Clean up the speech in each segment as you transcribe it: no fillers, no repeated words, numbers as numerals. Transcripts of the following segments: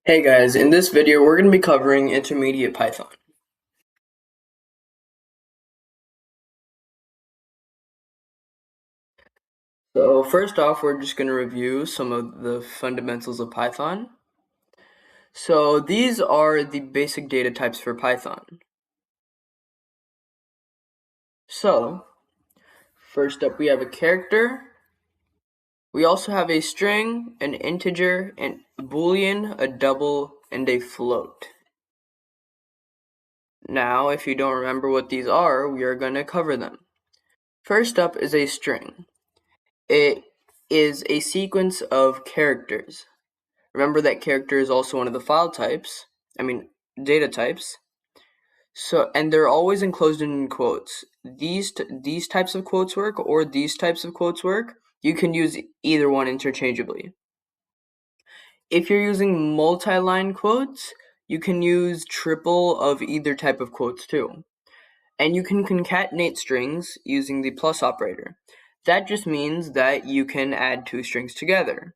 Hey guys, in this video we're going to be covering intermediate Python. So first off, we're just going to review some of the fundamentals of Python. So these are the basic data types for Python. So first up we have a character. We also have a string, an integer, a boolean, a double, and a float. Now, if you don't remember what these are, we are going to cover them. First up is a string. It is a sequence of characters. Remember that character is also one of the data types. So, and they're always enclosed in quotes. These types of quotes work, or these types of quotes work. You can use either one interchangeably. If you're using multi-line quotes, you can use triple of either type of quotes too. And you can concatenate strings using the plus operator. That just means that you can add two strings together.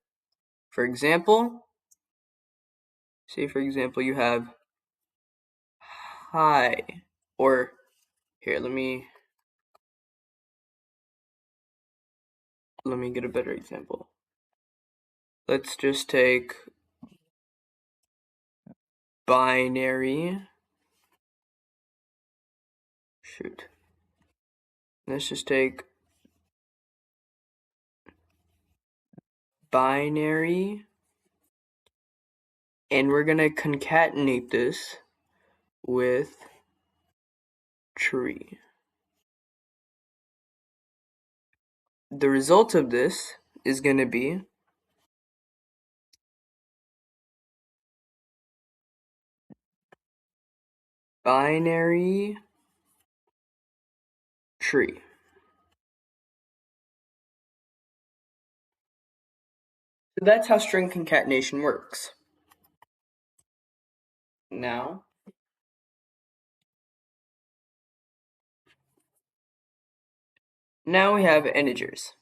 For example, you have hi, or here, let me get a better example. Let's just take binary. Let's just take binary, and we're gonna concatenate this with tree. The result of this is gonna be binary tree. So that's how string concatenation works. Now we have integers.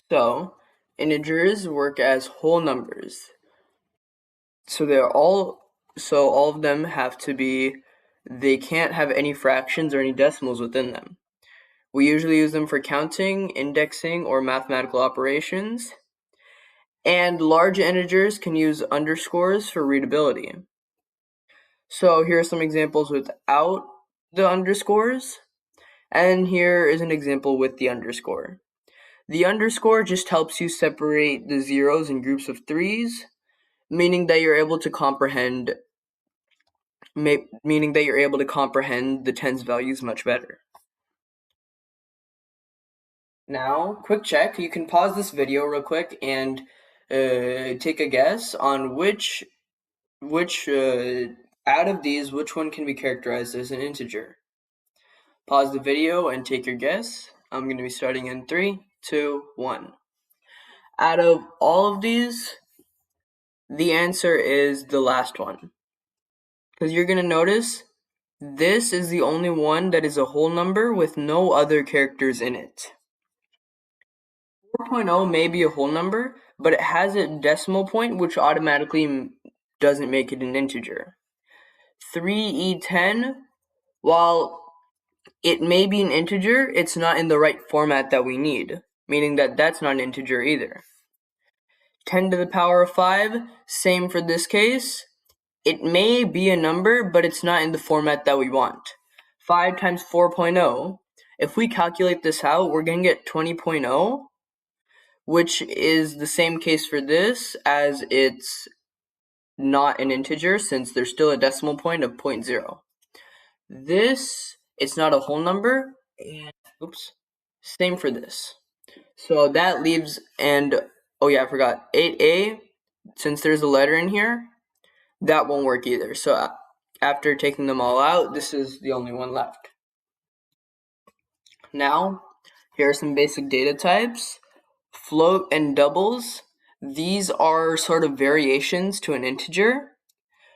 So integers work as whole numbers. So all of them have to be, they can't have any fractions or any decimals within them. We usually use them for counting, indexing, or mathematical operations. And large integers can use underscores for readability. So here are some examples without the underscores, and here is an example with the underscore. The underscore just helps you separate the zeros in groups of threes, meaning that you're able to comprehend the tens values much better. Now, quick check. You can pause this video real quick and take a guess on which out of these, which one can be characterized as an integer. Pause the video and take your guess. I'm going to be starting in 3, 2, 1. Out of all of these, the answer is the last one. Because you're going to notice this is the only one that is a whole number with no other characters in it. 4.0 may be a whole number, but it has a decimal point, which automatically doesn't make it an integer. 3e10, while it may be an integer, it's not in the right format that we need, meaning that that's not an integer either. 10 to the power of 5, same for this case. It may be a number, but it's not in the format that we want. 5 times 4.0, if we calculate this out, we're going to get 20.0, which is the same case for this, as it's not an integer since there's still a decimal point of 0.0. This, it's not a whole number, and same for this. So that leaves, and oh yeah, I forgot, 8a, since there's a letter in here, that won't work either. So after taking them all out, this is the only one left. Now, here are some basic data types. Float and doubles. These are sort of variations to an integer.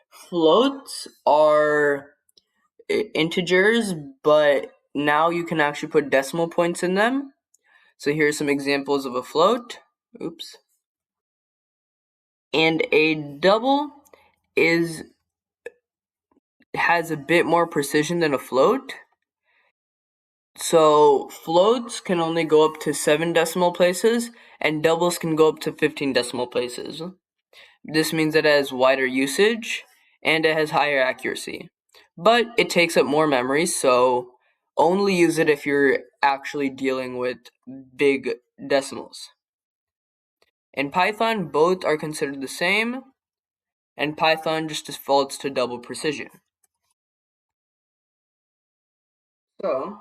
Floats are integers, but now you can actually put decimal points in them. So here are some examples of a float. And a double has a bit more precision than a float. So floats can only go up to 7 decimal places, and doubles can go up to 15 decimal places. This means it has wider usage, and it has higher accuracy. But it takes up more memory, so only use it if you're actually dealing with big decimals. In Python, both are considered the same, and Python just defaults to double precision. So,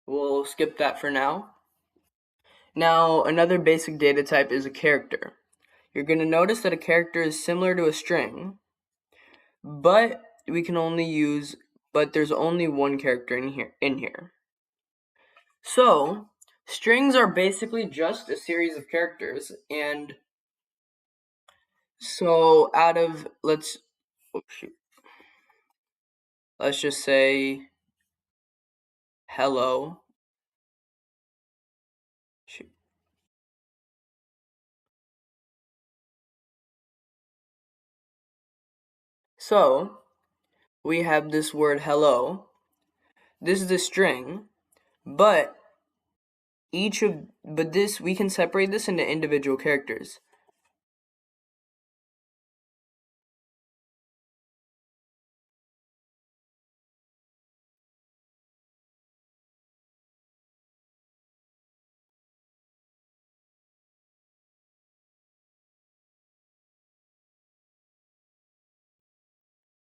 we'll skip that for now. Now, another basic data type is a character. You're going to notice that a character is similar to a string, but there's only one character in here. So, strings are basically just a series of characters, and so let's just say hello. So, we have this word hello. This is a string, but we can separate this into individual characters.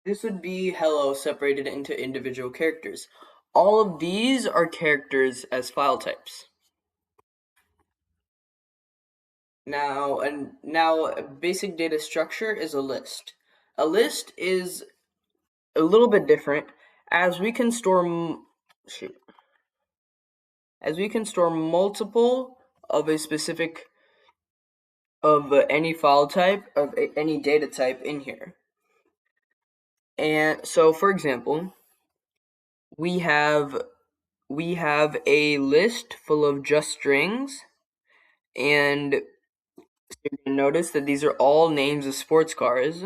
This would be hello separated into individual characters. All of these are characters as file types. Now, a basic data structure is a list. A list is a little bit different, as we can store multiple of a specific of any file type of any data type in here. And so, for example, we have a list full of just strings, and you're going to notice that these are all names of sports cars.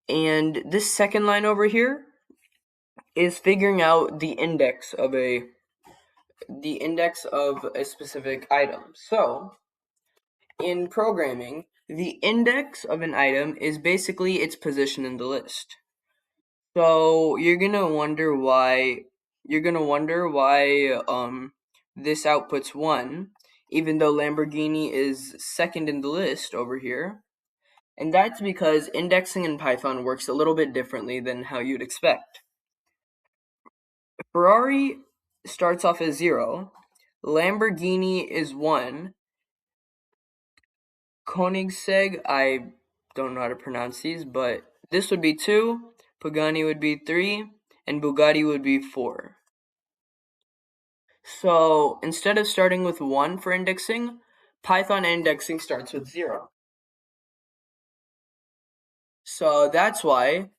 And this second line over here is figuring out the index of a specific item. So, in programming, the index of an item is basically its position in the list. So, you're going to wonder why this outputs 1, even though Lamborghini is second in the list over here. And that's because indexing in Python works a little bit differently than how you'd expect. Ferrari starts off as 0, Lamborghini is 1, Koenigsegg, I don't know how to pronounce these, but this would be 2, Pagani would be 3, and Bugatti would be 4. So instead of starting with 1 for indexing, Python indexing starts with 0. So that's why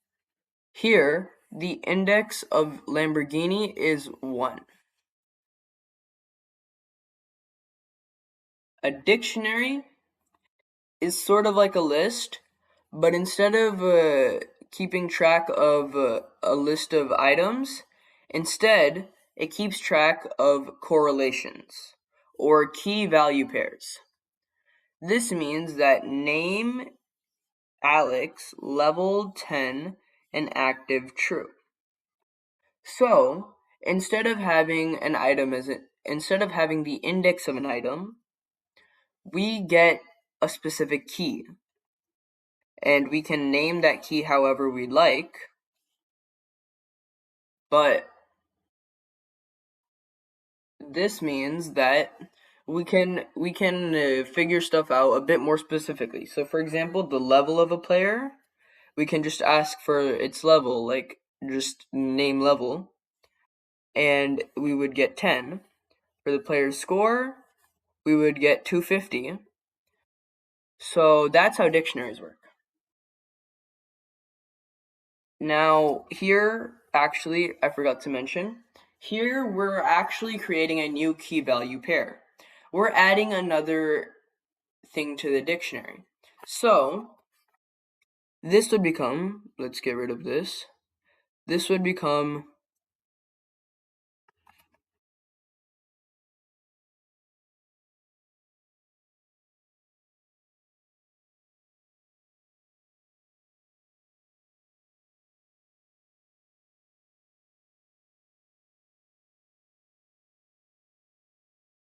here the index of Lamborghini is 1. A dictionary is sort of like a list, but instead of keeping track of a list of items, instead it keeps track of correlations or key value pairs. This means that name Alex, level 10, and active true. So instead of having the index of an item, we get a specific key. And we can name that key however we like, but this means that we can figure stuff out a bit more specifically. So for example, the level of a player, we can just ask for its level, like just name level, and we would get 10. For the player's score, we would get 250. So that's how dictionaries work. Now, here, actually, I forgot to mention, here we're actually creating a new key value pair. we're adding another thing to the dictionary. So this would become, let's get rid of this. This would become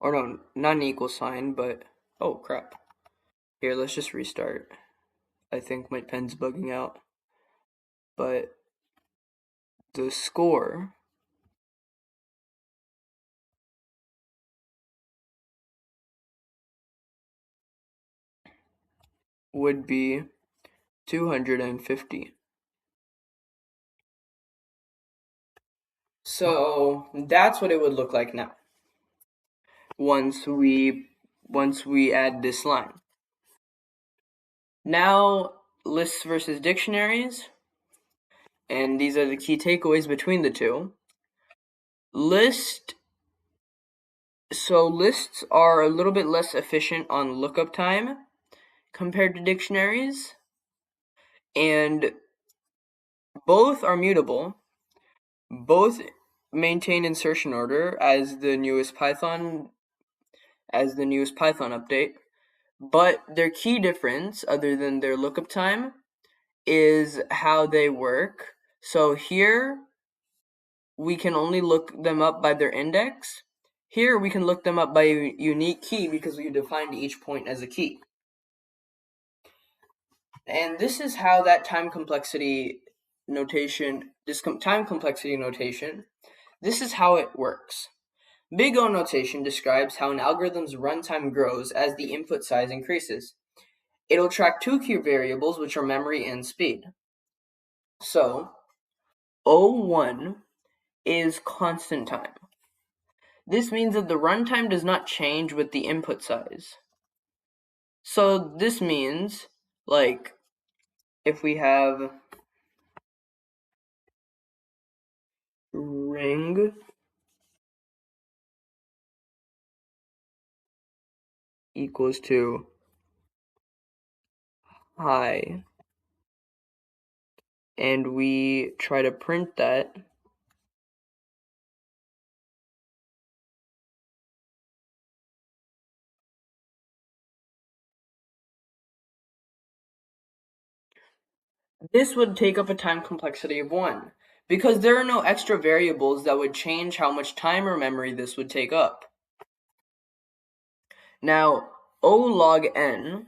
or no, not an equal sign, but oh crap. Here, let's just restart. I think my pen's bugging out. But the score would be 250. So that's what it would look like now. Once we add this line. Now lists versus dictionaries, and these are the key takeaways between the two. Lists are a little bit less efficient on lookup time compared to dictionaries, and both are mutable. Both maintain insertion order as the newest Python update, but their key difference, other than their lookup time, is how they work. So here we can only look them up by their index. Here we can look them up by a unique key because we defined each point as a key. And this is how that time complexity notation, this is how it works. Big O notation describes how an algorithm's runtime grows as the input size increases. It'll track two key variables, which are memory and speed. So, O1 is constant time. This means that the runtime does not change with the input size. So this means, like, if we have ring equals to high, and we try to print that, this would take up a time complexity of 1, because there are no extra variables that would change how much time or memory this would take up. Now, O log n,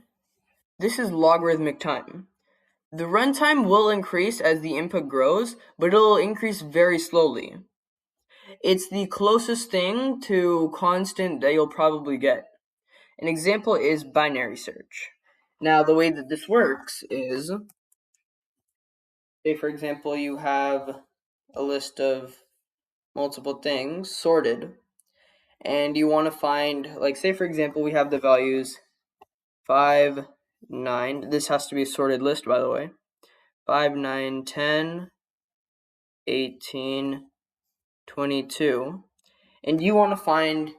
this is logarithmic time. The runtime will increase as the input grows, but it'll increase very slowly. It's the closest thing to constant that you'll probably get. An example is binary search. Now, the way that this works is, say for example, you have a list of multiple things sorted, and you want to find, like, say for example, we have the values 5, 9. This has to be a sorted list, by the way. 5, 9, 10, 18, 22. And you want to find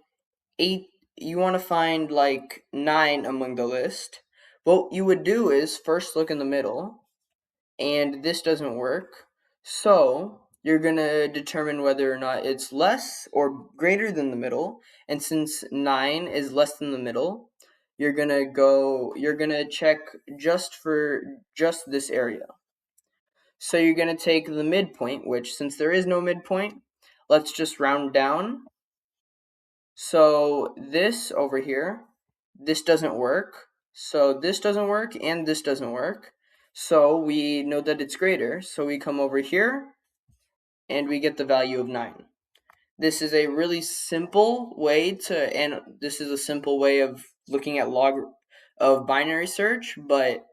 like 9 among the list. What you would do is first look in the middle, and this doesn't work. So you're going to determine whether or not it's less or greater than the middle. And since 9 is less than the middle, you're going to check just this area. So you're going to take the midpoint, which, since there is no midpoint, let's just round down. So this over here, this doesn't work. So this doesn't work and this doesn't work. So we know that it's greater. So we come over here and we get the value of 9. This is a really simple way this is a simple way of looking at of binary search, but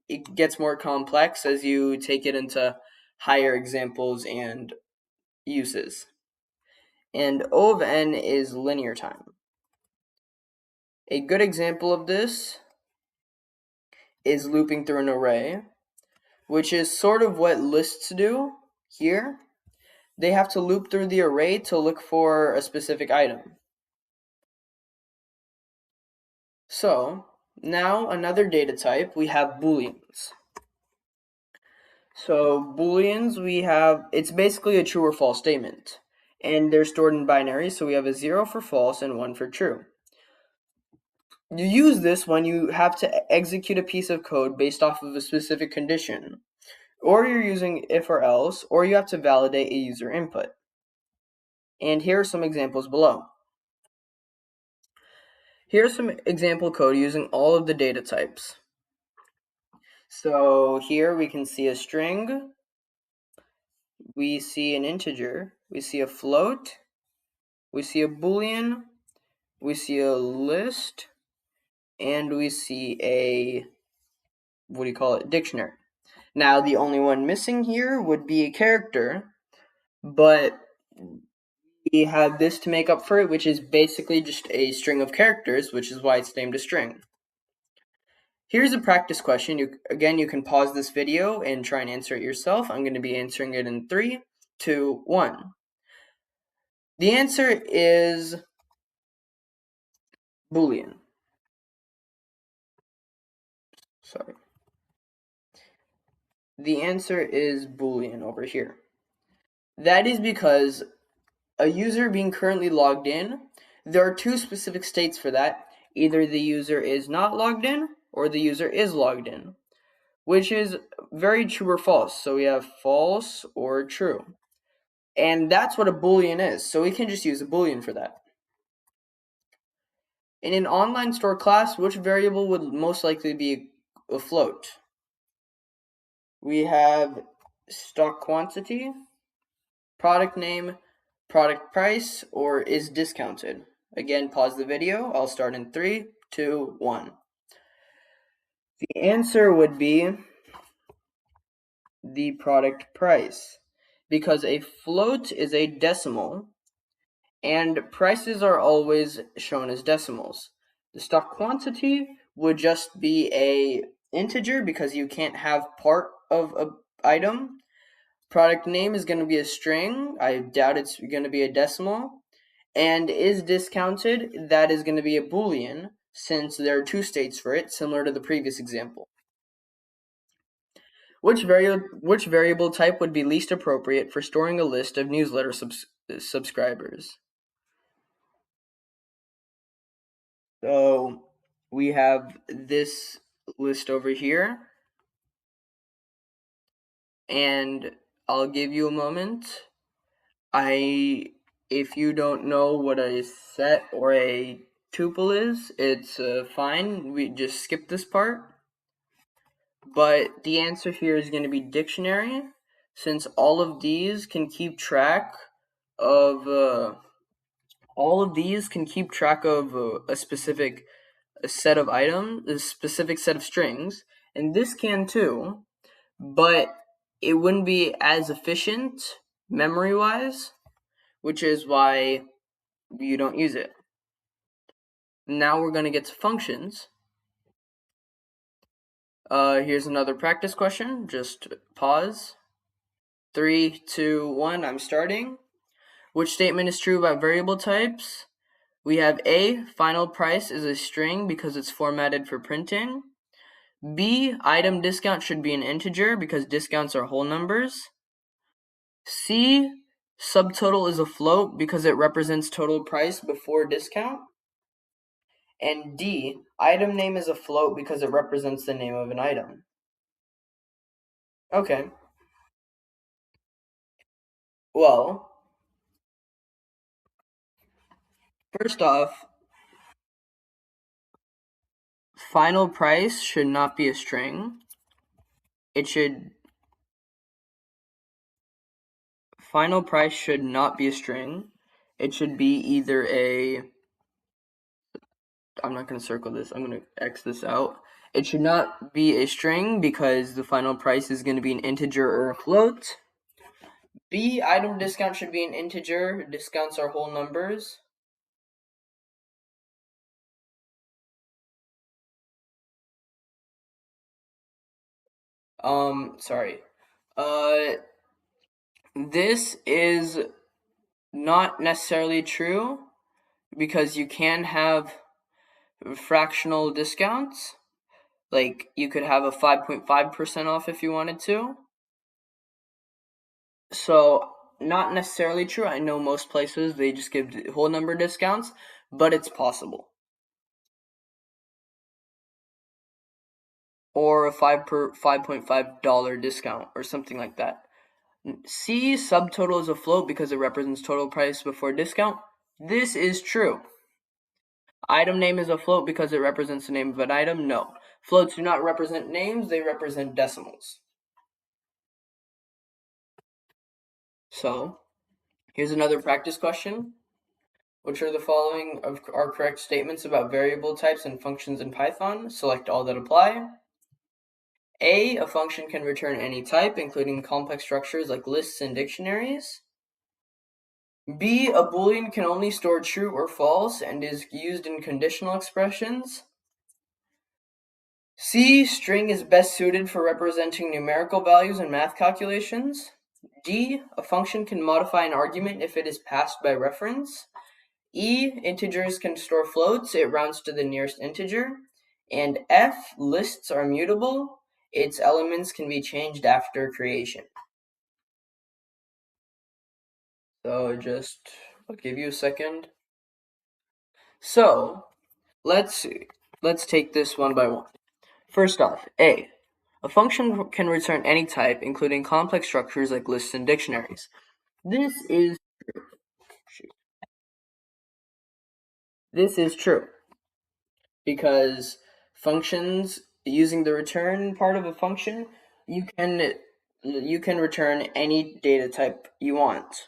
it gets more complex as you take it into higher examples and uses. And O of n is linear time. A good example of this is looping through an array, which is sort of what lists do here. They have to loop through the array to look for a specific item. So now another data type, we have booleans. So booleans, it's basically a true or false statement. And they're stored in binary, so we have a 0 for false and 1 for true. You use this when you have to execute a piece of code based off of a specific condition, or you're using if or else, or you have to validate a user input. And here are some examples below. Here's some example code using all of the data types. So here we can see a string, we see an integer, we see a float, we see a boolean, we see a list, and we see a, dictionary. Now the only one missing here would be a character, but we have this to make up for it, which is basically just a string of characters, which is why it's named a string. Here's a practice question. You can pause this video and try and answer it yourself. I'm going to be answering it in 3, 2, 1. The answer is Boolean. Sorry. The answer is Boolean over here. That is because a user being currently logged in, there are two specific states for that. Either the user is not logged in or the user is logged in, which is very true or false. So we have false or true. And that's what a Boolean is. So we can just use a Boolean for that. In an online store class, which variable would most likely be a float? We have stock quantity, product name, product price, or is discounted. Again, pause the video. I'll start in 3, 2, 1. The answer would be the product price, because a float is a decimal and prices are always shown as decimals. The stock quantity would just be a integer because you can't have part of a item. Product name is going to be a string. I doubt it's going to be a decimal. And is discounted, that is going to be a Boolean, since there are two states for it, similar to the previous example. Which variable type would be least appropriate for storing a list of newsletter subscribers? So we have this list over here, and I'll give you a moment. If you don't know what a set or a tuple is, it's fine. We just skip this part. But the answer here is going to be dictionary, since all of these can keep track of a specific set of items, a specific set of strings, and this can too, but it wouldn't be as efficient memory-wise, which is why you don't use it. Now we're going to get to functions. Here's another practice question. Just pause. 3, 2, 1, I'm starting. Which statement is true about variable types? We have A, final price is a string because it's formatted for printing. B, item discount should be an integer because discounts are whole numbers. C, subtotal is a float because it represents total price before discount. And D, item name is a float because it represents the name of an item. Okay. Well, first off, final price should not be a string. Final price should not be a string. It should be either I'm not going to circle this. I'm going to X this out. It should not be a string because the final price is going to be an integer or a float. B, item discount should be an integer. Discounts are whole numbers. Sorry. This is not necessarily true because you can have fractional discounts. Like you could have a 5.5% off if you wanted to. So not necessarily true. I know most places they just give whole number discounts, but it's possible. Or a $5.5 discount or something like that. C, subtotal is a float because it represents total price before discount. This is true. Item name is a float because it represents the name of an item. No. Floats do not represent names, they represent decimals. So, here's another practice question. Which are the following are correct statements about variable types and functions in Python? Select all that apply. A function can return any type, including complex structures like lists and dictionaries. B, a boolean can only store true or false and is used in conditional expressions. C, string is best suited for representing numerical values in math calculations. D, a function can modify an argument if it is passed by reference. E, integers can store floats, it rounds to the nearest integer. And F, lists are mutable, its elements can be changed after creation. So I'll give you a second. So, let's take this one by one. First off, A function can return any type, including complex structures like lists and dictionaries. This is true because functions, using the return part of a function, you can return any data type you want.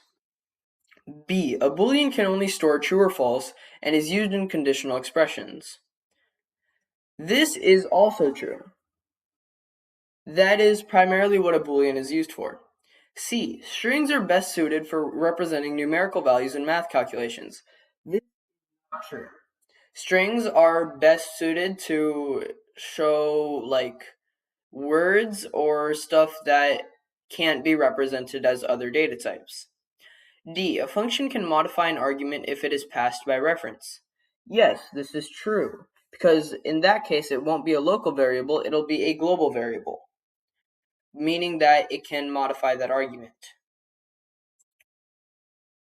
B, a boolean can only store true or false and is used in conditional expressions. This is also true. That is primarily what a boolean is used for. C, strings are best suited for representing numerical values in math calculations. This is not true. Strings are best suited to show like words or stuff that can't be represented as other data types. D, a function can modify an argument if it is passed by reference. Yes, this is true, because in that case it won't be a local variable, it'll be a global variable, meaning that it can modify that argument.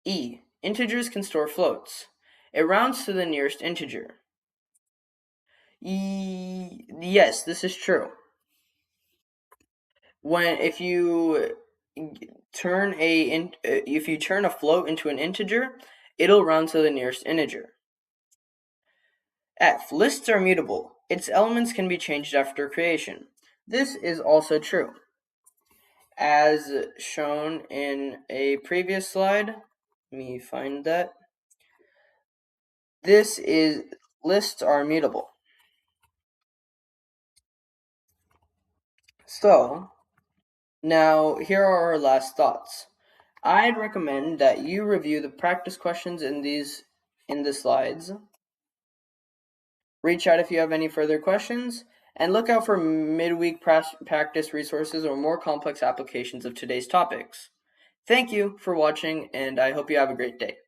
E, integers can store floats. It rounds to the nearest integer. Yes, this is true. If you turn a float into an integer, it'll round to the nearest integer. F, lists are mutable. Its elements can be changed after creation. This is also true. As shown in a previous slide, let me find that. Lists are mutable. So, now here are our last thoughts. I'd recommend that you review the practice questions in the slides. Reach out if you have any further questions, and look out for midweek practice resources or more complex applications of today's topics. Thank you for watching, and I hope you have a great day.